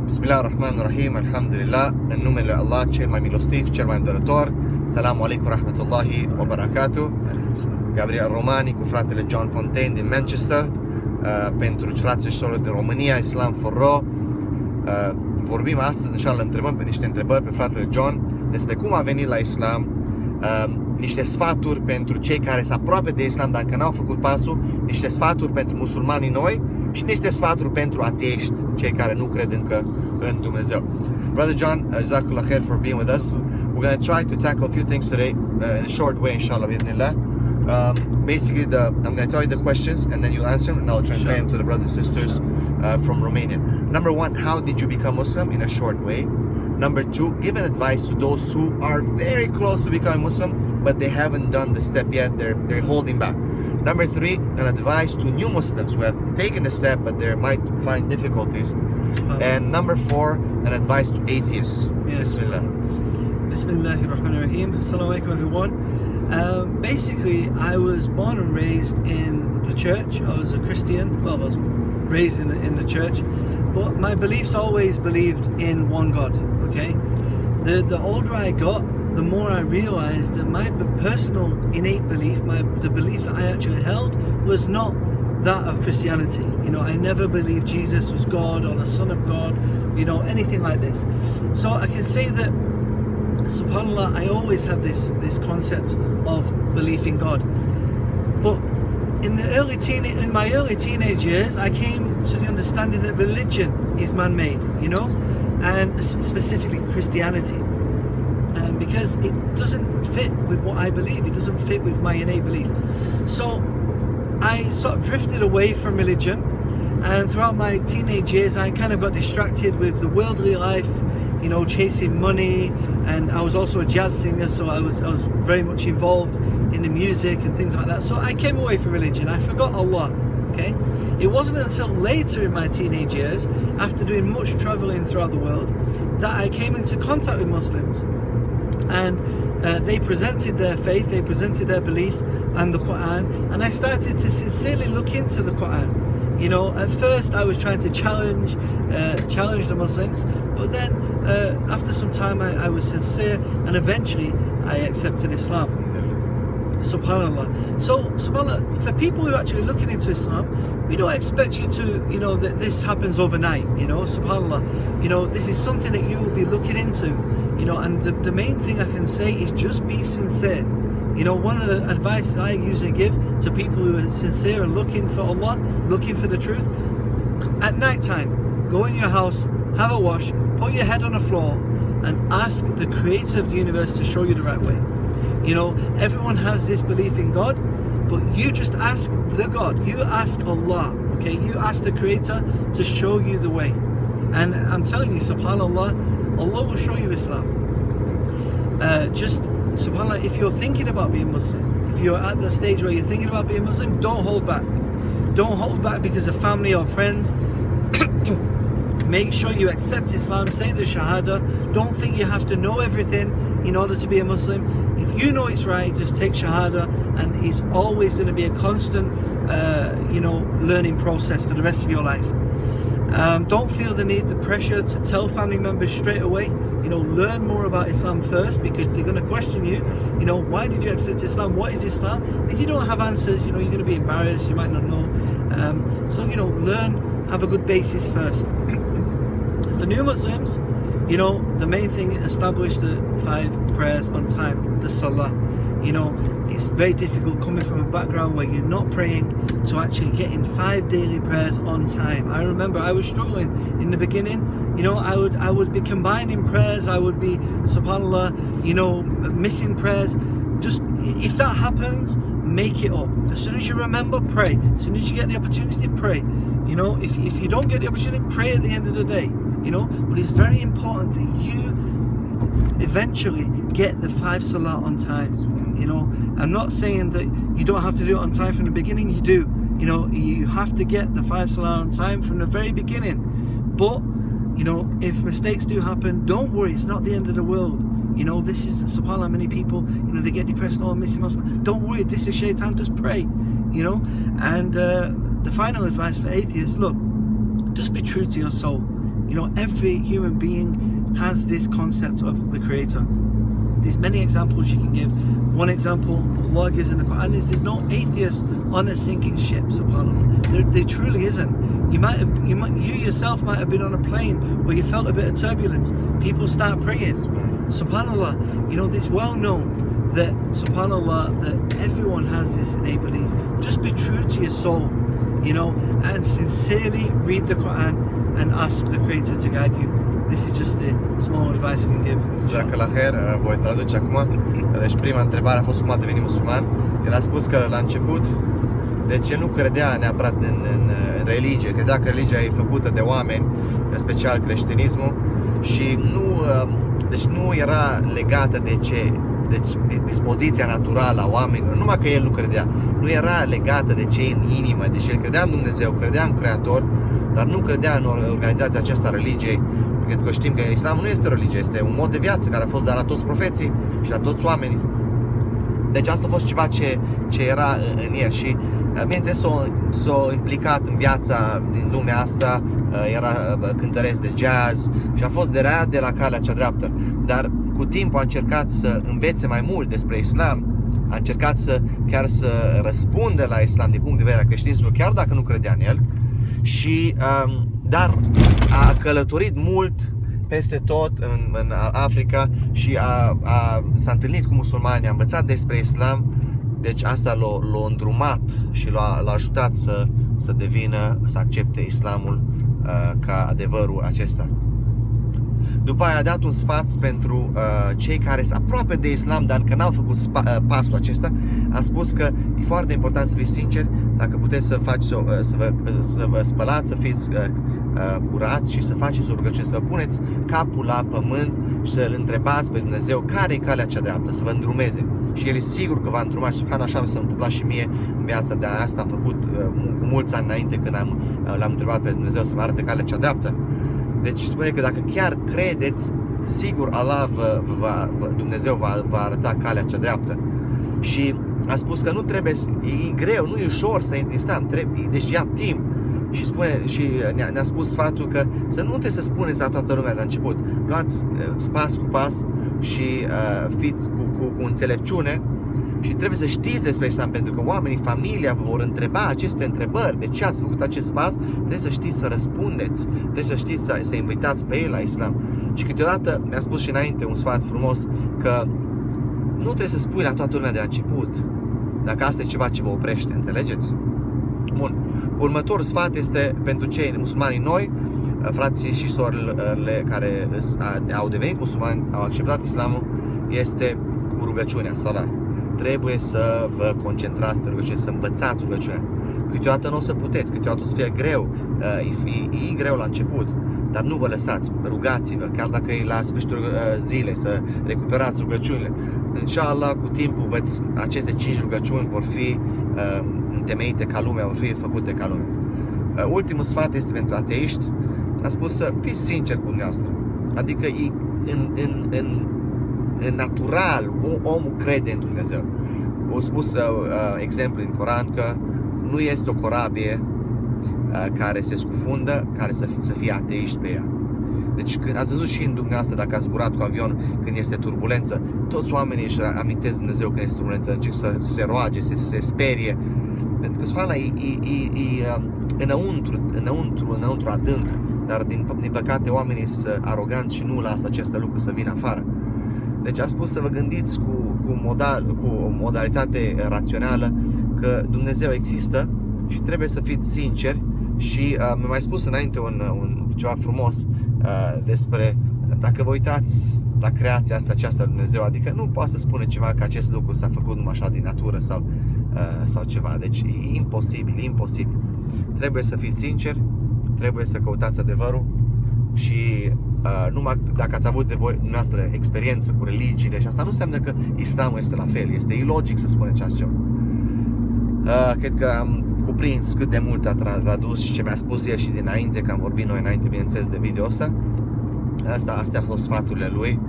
Bismillahirrahmanirrahim, alhamdulillah, în numele lui Allah, cel mai milostiv, cel mai îndurător. Salamu alaikum rahmatullahi wa barakatuh. Gabriel Romani cu fratele Jon Fountaine din Manchester, pentru frații și sorori din România, Islam for Raw. Vorbim astăzi, inshallah, întrebăm pe niște întrebări pe fratele John despre cum a venit la Islam, niște sfaturi pentru cei care se aproape de Islam, dar încă n-au făcut pasul, niște sfaturi pentru musulmanii noi și niște sfaturi pentru ateiști, cei care nu cred încă în Dumnezeu. Brother John, jazakallah khair for being with us. We're going to try to tackle a few things today in a short way, inshallah, bi'idhnillah. Basically, I'm going to tell you the questions and then you'll answer them, and I'll translate them to the brothers and sisters from Romania. Number one, how did you become Muslim? In a short way. Number two, give an advice to those who are very close to becoming Muslim, but they haven't done the step yet. They're holding back. Number three, an advice to new Muslims who have taken the step, but they might find difficulties. And number four, an advice to atheists. Yes. Bismillah. Bismillahirrahmanirrahim. Assalamu alaikum, everyone. Basically, I was born and raised in the church. I was a Christian. Well, I was raised in the church, but my beliefs always believed in one God. Okay. The older I got, the more I realized that my personal innate belief, the belief that I actually held, was not that of Christianity. You know, I never believed Jesus was God or the Son of God, you know, anything like this. So I can say that, subhanAllah, I always had this concept of belief in God. But in my early teenage years, I came to the understanding that religion is man-made, you know, and specifically Christianity. Because it doesn't fit with what I believe, it doesn't fit with my innate belief. So I sort of drifted away from religion, and throughout my teenage years I kind of got distracted with the worldly life, you know, chasing money, and I was also a jazz singer, so I was very much involved in the music and things like that. So I came away from religion, I forgot Allah. Okay? It wasn't until later in my teenage years, after doing much traveling throughout the world, that I came into contact with Muslims. And they presented their faith, they presented their belief and the Quran, and I started to sincerely look into the Quran. You know, at first I was trying to challenge the Muslims, but then after some time I was sincere, and eventually I accepted Islam. Subhanallah. So, subhanallah, for people who are actually looking into Islam, we don't expect you to, you know, that this happens overnight, you know, subhanallah. You know, this is something that you will be looking into, you know, and the main thing I can say is just be sincere. You know, one of the advice I usually give to people who are sincere and looking for Allah, looking for the truth, at night time, go in your house, have a wash, put your head on the floor and ask the creator of the universe to show you the right way. You know, everyone has this belief in God, but you just ask the God, you ask Allah, okay? You ask the creator to show you the way. And I'm telling you, subhanallah, Allah will show you Islam. Just, subhanallah, if you're thinking about being Muslim, if you're at the stage where you're thinking about being Muslim, don't hold back. Don't hold back because of family or friends. Make sure you accept Islam, say the Shahada. Don't think you have to know everything in order to be a Muslim. If you know it's right, just take Shahada, and it's always going to be a constant, you know, learning process for the rest of your life. Don't feel the need, the pressure to tell family members straight away. You know, learn more about Islam first, because they're going to question you. You know, why did you accept Islam? What is Islam? If you don't have answers, you know, you're going to be embarrassed. You might not know. So, you know, learn, have a good basis first. For new Muslims, you know, the main thing is establish the 5 prayers on time, the Salah. You know, it's very difficult coming from a background where you're not praying to actually getting 5 daily prayers on time. I remember I was struggling in the beginning. You know, I would be combining prayers, I would be, subhanallah, you know, missing prayers. Just, if that happens, make it up. As soon as you remember, pray. As soon as you get the opportunity, pray. You know, if you don't get the opportunity, pray at the end of the day. You know, but it's very important that you eventually get the 5 salah on time. You know, I'm not saying that you don't have to do it on time from the beginning. You do. You know, you have to get the 5 salah on time from the very beginning. But, you know, if mistakes do happen, don't worry, it's not the end of the world. You know, this is, subhanAllah, many people, you know, they get depressed, oh, I'm missing Muslim. Don't worry, this is shaitan, just pray. You know, and the final advice for atheists, look, just be true to your soul. You know, every human being has this concept of the Creator. There's many examples you can give. One example Allah gives in the Quran is there's no atheist on a sinking ship. Subhanallah, there truly isn't. You yourself might have been on a plane where you felt a bit of turbulence. People start praying. Subhanallah, you know, it's well known that, subhanallah, that everyone has this innate belief. Just be true to your soul, you know, and sincerely read the Quran and ask the Creator to guide you. This is just the small advice I can give. Jazakallah khair, voi traduce acum. Deci prima întrebare a fost cum a devenit musulman. El a spus că la început, deci el nu credea neapărat în religie, credea că religia e făcută de oameni, special creștinismul, și deci nu era legată de dispoziția naturală a oamenilor, numai că el nu credea, nu era legată de ce e în inimă, deci el credea în Dumnezeu, credea în Creator, dar nu credea în organizația aceasta a religiei, pentru că știm că Islamul nu este o religie, este un mod de viață care a fost dat la toți profeții și la toți oamenii. Deci asta a fost ceva ce era în el și bineînțeles s-a implicat în viața din lumea asta, era cântăresc de jazz și a fost de la calea cea dreaptă. Dar cu timpul a încercat să învețe mai mult despre Islam, a încercat chiar să răspundă la Islam din punct de vedere al creștinismului, chiar dacă nu credea în el, și dar a călătorit mult peste tot în Africa și s-a întâlnit cu musulmani, a învățat despre Islam, deci asta l-a îndrumat și l-a ajutat să accepte Islamul ca adevărul acesta. După aia a dat un sfat pentru cei care sunt aproape de Islam, dar că n-au făcut pasul acesta. A spus că e foarte important să fiți sinceri, dacă puteți să vă spălați, să fiți curați și să faceți o rugăciune, să vă puneți capul la pământ și să-L întrebați pe Dumnezeu care e calea cea dreaptă, să vă îndrumeze. Și El e sigur că va îndruma și așa mi s-a întâmplat și mie în viața de asta. Am făcut cu mulți ani înainte când l-am întrebat pe Dumnezeu să mă arate calea cea dreaptă. Deci spune că dacă chiar credeți, sigur Allah Dumnezeu va arăta calea cea dreaptă. Și a spus că nu trebuie, e greu, nu e ușor să intri în Islam, deci ia timp. Și ne-a spus sfatul că nu trebuie să spuneți la toată lumea de la început. Luați pas cu pas și fiți cu înțelepciune și trebuie să știți despre Islam, pentru că oamenii, familia vă vor întreba aceste întrebări. De ce ați făcut acest pas? Trebuie să știți să răspundeți, trebuie să știți să invitați pe ei la Islam. Și câteodată mi-a spus și înainte un sfat frumos că nu trebuie să spui la toată lumea de la început, dacă asta e ceva ce vă oprește, înțelegeți? Bun. Următorul sfat este pentru cei musulmani noi, frații și sorile care au devenit musulmani, au acceptat Islamul, este cu rugăciunea, salat. Trebuie să vă concentrați pe rugăciune, să învățați rugăciunea. Câteodată nu o să puteți, câteodată o să fie greu, e greu la început, dar nu vă lăsați, rugați-vă, chiar dacă e la sfârșitul zilei, să recuperați rugăciunile. Inshallah, cu timpul aceste 5 rugăciuni vor fi întemeite ca lumea, vor fi făcute ca lumea. Ultimul sfat este pentru ateiști. A spus să fiți sinceri cu dumneavoastră. Adică în natural, omul crede în Dumnezeu. Au spus exemplu din Coran că nu este o corabie care se scufundă, care să fie ateiști pe ea. Deci când ați văzut și în dumneavoastră, dacă ați zburat cu avion când este turbulență, toți oamenii își amintesc Dumnezeu când este turbulență, încep să se roage, să se sperie. Pentru că Sfânta e înăuntru adânc, dar din păcate oamenii sunt aroganți și nu lasă acest lucru să vină afară. Deci a spus să vă gândiți cu o modalitate rațională că Dumnezeu există și trebuie să fiți sinceri. Și mi-a mai spus înainte ceva frumos despre, dacă vă uitați la creația aceasta de Dumnezeu, adică nu poate să spune ceva că acest lucru s-a făcut numai așa din natură sau ceva. Deci e imposibil. Trebuie să fiți sinceri, trebuie să căutați adevărul și numai dacă ați avut de voi dumneavoastră experiență cu religiile și asta nu înseamnă că Islamul este la fel, este ilogic să spuneți așa ceva. Cred că am cuprins cât de mult a tradus și ce mi-a spus el și dinainte, că am vorbit noi înainte, bineînțeles, de video ăsta. Astea au fost sfaturile lui.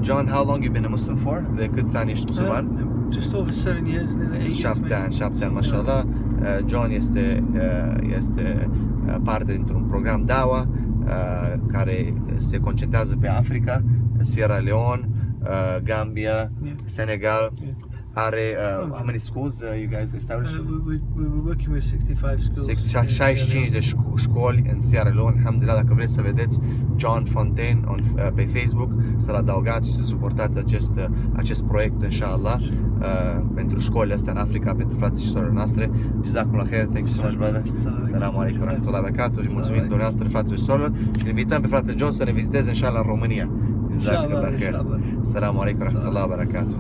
John, how long you been a Muslim for? De câți ani ești musulman? Just over 7 years, 7 ani, mashallah. John este parte dintr-un program dawa care se concentrează pe Africa, Sierra Leone, Gambia, Yeah. Senegal. Yeah. Are how many schools you guys established? We were working with 65 schools. 65 de școli în Sierra Leone. Alhamdulillah, dacă vreți să vedeți Jon Fountaine pe Facebook, să-l adăugați și să suportați acest proiect, inshallah, pentru școlile astea în Africa, pentru frații și sorele noastre. Jazakumullah khair, thank you so much, brother. Assalamu alaikum wa rahmatullahi wa barakatuh. Îi mulțumim dumneavoastră, frații și sorelor, și îl invităm pe fratele Jon să ne viziteze, inshallah, în România. Jazakumullah khair. Assalamu alaikum wa rahmatullahi wa barakatuh.